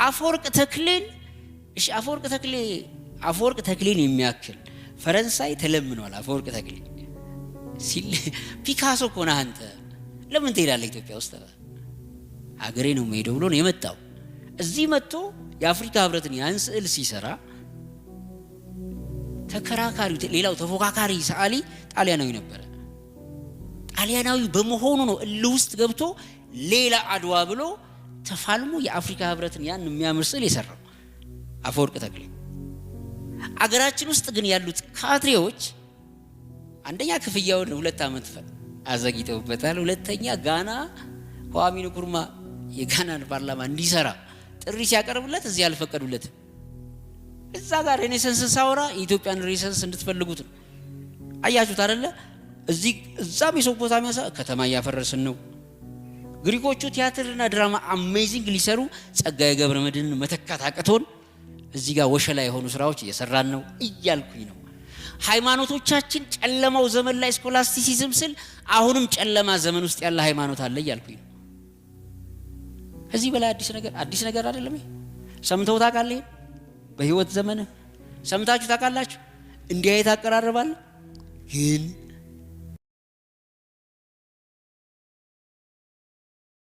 አፈወርቅ ተክሌን የሚያክል ፈረንሳይ ተለምኗል። አፈወርቅ ተክሌ ሲል ፒካሶ እኮ ነህ አንተ ለምን ትሄዳለህ ኢትዮጵያ ውስጥ? ሀገሬ ነው የምሄደው ብሎ ነው የመጣው። እዚህ መጥቶ የአፍሪካ ህብረትን ያን ስዕል ሲሰራ ተከራካሪው ሌላው ተፎካካሪ ሰዓሊ ጣሊያናዊ ነበረ። ጣሊያናዊ በመሆኑ ነው ውስጥ ገብቶ ሌላ አድዋ ብሎ ተፋልሞ የአፍሪካ ህብረትን ያን የሚያምር ስዕል የሰራው አፈወርቅ ተክሌ። አገራችን ውስጥ ግን ያሉት ካድሬዎች አንደኛ ክፍያውን 2 ዓመት አዘግይተውበታል። ሁለተኛ ጋና ኳሜ ንክሩማ የጋናን ፓርላማ እንዲሰራ ጥሪ ሲያቀርብለት እዚህ አልፈቀዱለት። እዛ ጋር ሬኔሳንስ ሳወራ የኢትዮጵያን ሬኔሳንስ እንድትፈልጉት ነው። አያችሁት አይደለ? እዛ ሜሶፖታሚያ ከተማ ያፈረስን ነው። ግሪኮቹ ቲያትርና ድራማ አሜዚንግ ሊሰሩ ጸጋዬ ገብረመድህንን መተካት አቅቶን እዚህ ጋር ወሸላ የሆኑ ስራዎች እየሰራን ነው እያልኩኝ ነው። ሃይማኖቶቻችን ጨለማው ዘመን ላይ ስኮላስቲሲዝም ስል አሁንም ጨለማ ዘመን ውስጥ ያለ ሃይማኖት አለ እያልኩኝ ነው። ከዚህ በላይ አዲስ ነገር አይደለም። ሰምተው ታውቃለህ? በህይወት ዘመን ሰምታችሁ ታውቃላችሁ? እንዲህ አይነት አቀራረባል ግን